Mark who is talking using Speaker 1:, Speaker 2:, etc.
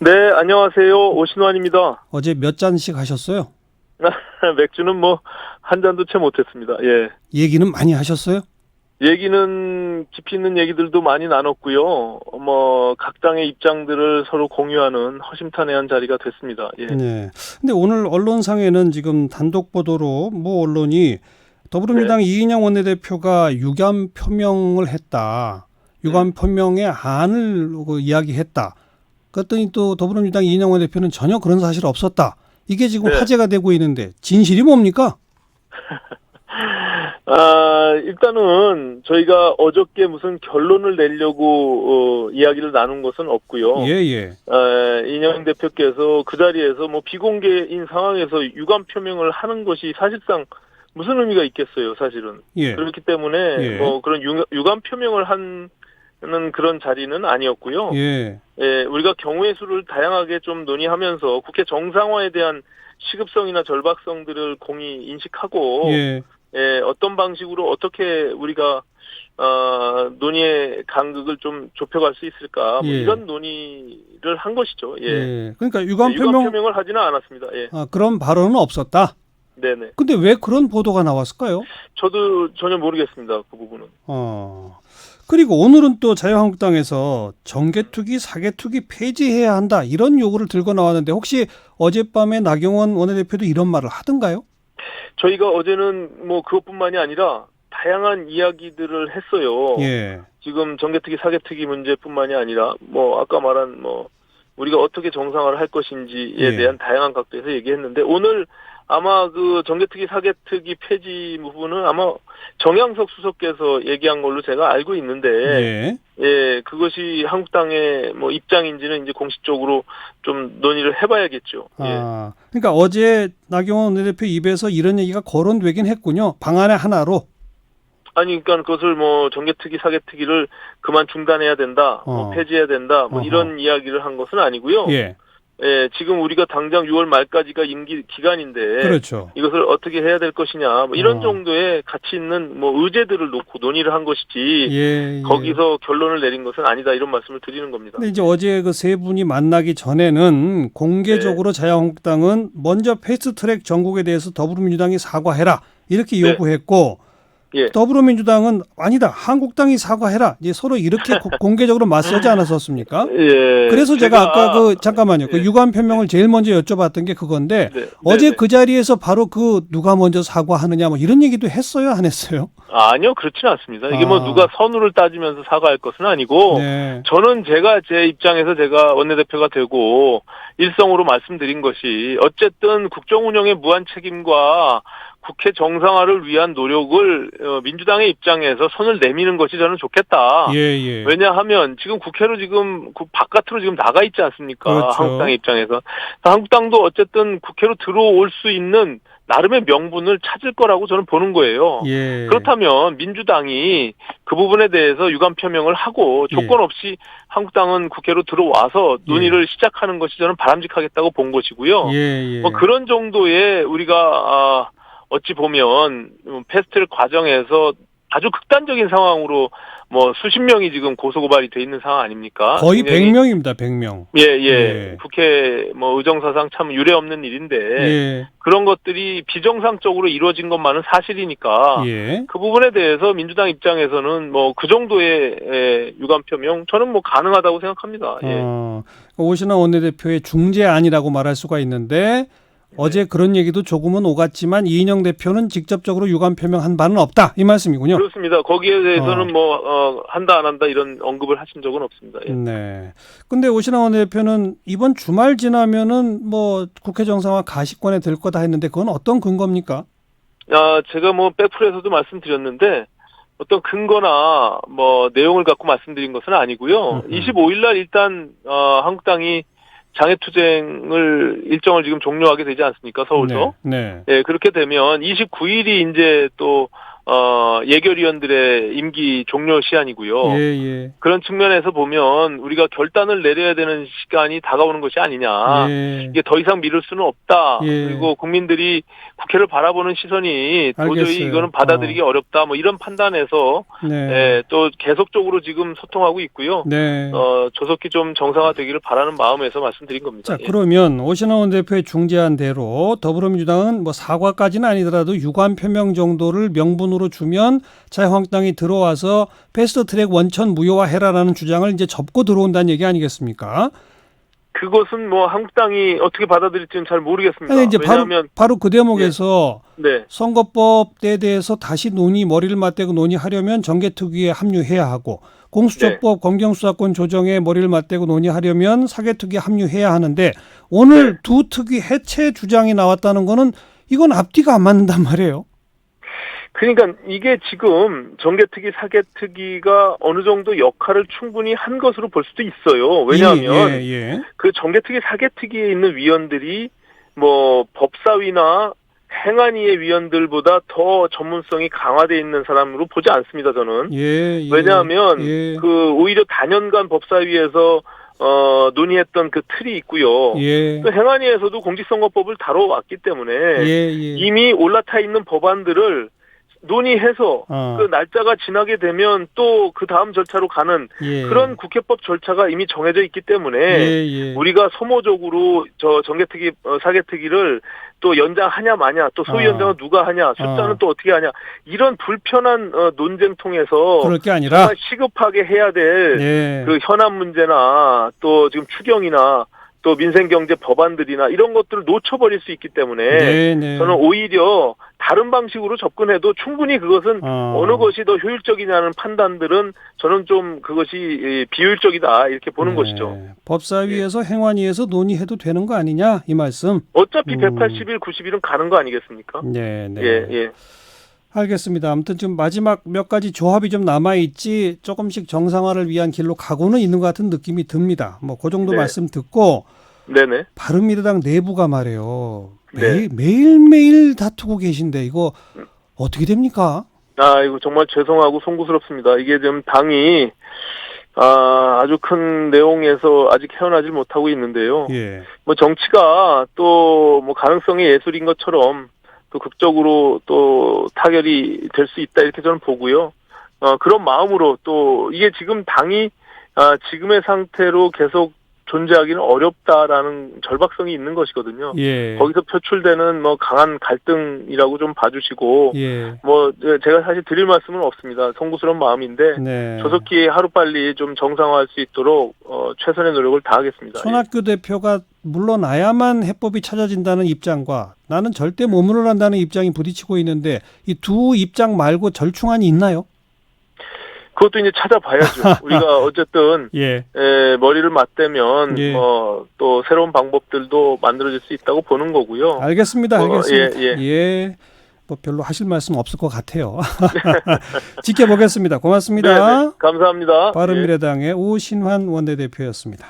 Speaker 1: 네, 안녕하세요. 오신환입니다.
Speaker 2: 어제 몇 잔씩 하셨어요?
Speaker 1: 맥주는 뭐, 한 잔도 채 못했습니다. 예.
Speaker 2: 얘기는 많이 하셨어요?
Speaker 1: 얘기는 깊이 있는 얘기들도 많이 나눴고요. 각 당의 입장들을 서로 공유하는 허심탄회한 자리가 됐습니다. 예.
Speaker 2: 네. 근데 오늘 언론상에는 지금 단독 보도로 모 언론이 더불어민주당
Speaker 1: 네.
Speaker 2: 이인영 원내대표가 유감 표명을 했다. 유감 표명의 안을 이야기했다. 그랬더니 또 더불어민주당 이인영 원내대표는 전혀 그런 사실 없었다. 이게 지금
Speaker 1: 네.
Speaker 2: 화제가 되고 있는데 진실이 뭡니까?
Speaker 1: 일단은 저희가 어저께 무슨 결론을 내려고 이야기를 나눈 것은 없고요.
Speaker 2: 예.
Speaker 1: 이인영 대표께서 그 자리에서 뭐 비공개인 상황에서 유감 표명을 하는 것이 사실상 무슨 의미가 있겠어요, 사실은.
Speaker 2: 예.
Speaker 1: 그렇기 때문에
Speaker 2: 예.
Speaker 1: 뭐 그런 유감 표명을 하는 그런 자리는 아니었고요.
Speaker 2: 예.
Speaker 1: 우리가 경우의 수를 다양하게 좀 논의하면서 국회 정상화에 대한 시급성이나 절박성들을 공히 인식하고
Speaker 2: 예.
Speaker 1: 어떤 방식으로 어떻게 우리가 논의의 간극을 좀 좁혀갈 수 있을까 뭐
Speaker 2: 예.
Speaker 1: 이런 논의를 한 것이죠. 예.
Speaker 2: 예. 그러니까 유감
Speaker 1: 유감
Speaker 2: 표명
Speaker 1: 표명을 하지는 않았습니다. 예.
Speaker 2: 그런 발언은 없었다.
Speaker 1: 네네.
Speaker 2: 근데 왜 그런 보도가 나왔을까요?
Speaker 1: 저도 전혀 모르겠습니다. 그 부분은.
Speaker 2: 그리고 오늘은 또 자유한국당에서 정개투기, 사개투기 폐지해야 한다 이런 요구를 들고 나왔는데 혹시 어젯밤에 나경원 원내대표도 이런 말을 하던가요?
Speaker 1: 저희가 어제는 뭐 그것뿐만이 아니라 다양한 이야기들을 했어요.
Speaker 2: 예.
Speaker 1: 지금 정개특위, 사개특위 문제뿐만이 아니라 뭐 아까 말한 뭐 우리가 어떻게 정상화를 할 것인지에
Speaker 2: 예.
Speaker 1: 대한 다양한 각도에서 얘기했는데 오늘 아마 그 정개특위, 사개특위 폐지 부분은 아마 정양석 수석께서 얘기한 걸로 제가 알고 있는데 그것이 한국당의 뭐 입장인지는 이제 공식적으로 좀 논의를 해봐야겠죠.
Speaker 2: 그러니까 어제 나경원 원내대표 입에서 이런 얘기가 거론되긴 했군요. 방안의 하나로.
Speaker 1: 아니, 그러니까 그것을 뭐 정개특위, 사개특위를 그만 중단해야 된다, 뭐 폐지해야 된다, 뭐 이런 이야기를 한 것은 아니고요. 지금 우리가 당장 6월 말까지가 임기 기간인데,
Speaker 2: 그렇죠.
Speaker 1: 이것을 어떻게 해야 될 것이냐, 뭐 이런 정도의 가치 있는 뭐 의제들을 놓고 논의를 한 것이지, 거기서 결론을 내린 것은 아니다 이런 말씀을 드리는 겁니다.
Speaker 2: 근데 이제 어제 그 세 분이 만나기 전에는 공개적으로 자유한국당은 먼저 패스트트랙 정국에 대해서 더불어민주당이 사과해라 이렇게 요구했고. 더불어민주당은 아니다. 한국당이 사과해라. 이제 서로 이렇게 공개적으로 맞서지 않았었습니까? 그래서 제가 아까 잠깐만요. 그 유감 표명을 제일 먼저 여쭤봤던 게 그건데 어제 그 자리에서 바로 그 누가 먼저 사과하느냐 뭐 이런 얘기도 했어요, 안 했어요?
Speaker 1: 아니요, 그렇지는 않습니다. 이게 뭐 누가 선우를 따지면서 사과할 것은 아니고 저는 제 입장에서 제가 원내대표가 되고 일성으로 말씀드린 것이 어쨌든 국정 운영의 무한 책임과 국회 정상화를 위한 노력을 민주당의 입장에서 손을 내미는 것이 저는 좋겠다. 왜냐하면 지금 국회로 지금 바깥으로 지금 나가 있지 않습니까?
Speaker 2: 그렇죠.
Speaker 1: 한국당의 입장에서. 한국당도 어쨌든 국회로 들어올 수 있는 나름의 명분을 찾을 거라고 저는 보는 거예요. 그렇다면 민주당이 그 부분에 대해서 유감 표명을 하고 조건 없이 한국당은 국회로 들어와서 논의를 시작하는 것이 저는 바람직하겠다고 본 것이고요. 뭐 그런 정도의 우리가 어찌 보면 패스트트랙 과정에서 아주 극단적인 상황으로 뭐 수십 명이 지금 고소고발이 돼 있는 상황 아닙니까?
Speaker 2: 거의 100명입니다. 100명.
Speaker 1: 국회 뭐 의정사상 참 유례 없는 일인데 그런 것들이 비정상적으로 이루어진 것만은 사실이니까 그 부분에 대해서 민주당 입장에서는 뭐 그 정도의 유감 표명 저는 뭐 가능하다고 생각합니다.
Speaker 2: 오신환 원내대표의 중재안이라고 말할 수가 있는데 어제 그런 얘기도 조금은 오갔지만 이인영 대표는 직접적으로 유감 표명한 바는 없다 이 말씀이군요.
Speaker 1: 그렇습니다. 거기에 대해서는 한다 안 한다 이런 언급을 하신 적은 없습니다.
Speaker 2: 근데 오신환 원내대표는 이번 주말 지나면은 뭐 국회 정상화 가시권에 들 거다 했는데 그건 어떤 근거입니까?
Speaker 1: 제가 뭐 백프로에서도 말씀드렸는데 어떤 근거나 뭐 내용을 갖고 말씀드린 것은 아니고요. 25일 날 일단 한국당이 장애투쟁을 일정을 지금 종료하게 되지 않습니까? 서울도. 그렇게 되면 29일이 이제 또 예결위원들의 임기 종료 시한이고요.
Speaker 2: 예, 예.
Speaker 1: 그런 측면에서 보면 우리가 결단을 내려야 되는 시간이 다가오는 것이 아니냐.
Speaker 2: 예.
Speaker 1: 이게 더 이상 미룰 수는 없다.
Speaker 2: 예.
Speaker 1: 그리고 국민들이 국회를 바라보는 시선이 도저히
Speaker 2: 알겠어요.
Speaker 1: 이거는 받아들이기 어렵다. 뭐 이런 판단에서
Speaker 2: 네.
Speaker 1: 또 계속적으로 지금 소통하고 있고요.
Speaker 2: 네.
Speaker 1: 조속히 좀 정상화되기를 바라는 마음에서 말씀드린 겁니다.
Speaker 2: 자, 그러면 오신환 원내대표의 중재안 대로 더불어민주당은 뭐 사과까지는 아니더라도 유감 표명 정도를 명분으로 주면 자유한국당이 들어와서 패스트트랙 원천 무효화해라라는 주장을 이제 접고 들어온다는 얘기 아니겠습니까?
Speaker 1: 그것은 뭐 한국당이 어떻게 받아들일지는 잘 모르겠습니다.
Speaker 2: 아니, 이제
Speaker 1: 왜냐하면
Speaker 2: 바로 그 대목에서
Speaker 1: 네.
Speaker 2: 선거법에 대해서 다시 머리를 맞대고 논의하려면 정개특위에 합류해야 하고 공수처법 검경수사권 조정에 머리를 맞대고 논의하려면 사개특위에 합류해야 하는데 오늘 두 특위 해체 주장이 나왔다는 거는 이건 앞뒤가 안 맞는단 말이에요.
Speaker 1: 그러니까 이게 지금 정개특위, 사개특위가 어느 정도 역할을 충분히 한 것으로 볼 수도 있어요. 왜냐하면 그 정개특위, 사개특위에 있는 위원들이 뭐 법사위나 행안위의 위원들보다 더 전문성이 강화되어 있는 사람으로 보지 않습니다. 저는. 왜냐하면 그 오히려 다년간 법사위에서 논의했던 그 틀이 있고요. 또 행안위에서도 공직선거법을 다뤄왔기 때문에 이미 올라타 있는 법안들을 논의해서 그 날짜가 지나게 되면 또 그 다음 절차로 가는 그런 국회법 절차가 이미 정해져 있기 때문에 우리가 소모적으로 저 정개특위, 사개특위를 또 연장하냐 마냐, 또 소위원장은 누가 하냐, 숫자는 또 어떻게 하냐, 이런 불편한 논쟁 통해서
Speaker 2: 그럴 게 아니라
Speaker 1: 정말 시급하게 해야 될 그 현안 문제나 또 지금 추경이나 또 민생경제 법안들이나 이런 것들을 놓쳐버릴 수 있기 때문에 저는 오히려 다른 방식으로 접근해도 충분히 그것은 어느 것이 더 효율적이냐는 판단들은 저는 좀 그것이 비효율적이다 이렇게 보는 것이죠.
Speaker 2: 법사위에서 행안위에서 논의해도 되는 거 아니냐 이 말씀.
Speaker 1: 어차피 180일, 90일은 가는 거 아니겠습니까?
Speaker 2: 알겠습니다. 아무튼 좀 마지막 몇 가지 조합이 좀 남아있지 조금씩 정상화를 위한 길로 가고는 있는 것 같은 느낌이 듭니다. 뭐 그 정도 말씀 듣고 바른미래당 내부가 말이에요. 매일매일 다투고 계신데 이거 어떻게 됩니까?
Speaker 1: 이거 정말 죄송하고 송구스럽습니다. 이게 지금 당이 아주 큰 내용에서 아직 헤어나질 못하고 있는데요. 뭐 정치가 또 뭐 가능성의 예술인 것처럼 또 극적으로 또 타결이 될 수 있다 이렇게 저는 보고요. 그런 마음으로 또 이게 지금 당이 지금의 상태로 계속 존재하기는 어렵다라는 절박성이 있는 것이거든요. 거기서 표출되는 뭐 강한 갈등이라고 좀 봐주시고 뭐 제가 사실 드릴 말씀은 없습니다. 송구스러운 마음인데 조속히 하루빨리 좀 정상화할 수 있도록 최선의 노력을 다하겠습니다.
Speaker 2: 손학규 대표가 물러나야만 해법이 찾아진다는 입장과 나는 절대 못 물러난다는 입장이 부딪히고 있는데 이 두 입장 말고 절충안이 있나요?
Speaker 1: 그것도 이제 찾아봐야죠. 우리가 어쨌든 머리를 맞대면 또 새로운 방법들도 만들어질 수 있다고 보는 거고요.
Speaker 2: 알겠습니다. 뭐 별로 하실 말씀 없을 것 같아요. 지켜보겠습니다. 고맙습니다.
Speaker 1: 감사합니다.
Speaker 2: 바른미래당의 오신환 원내대표였습니다.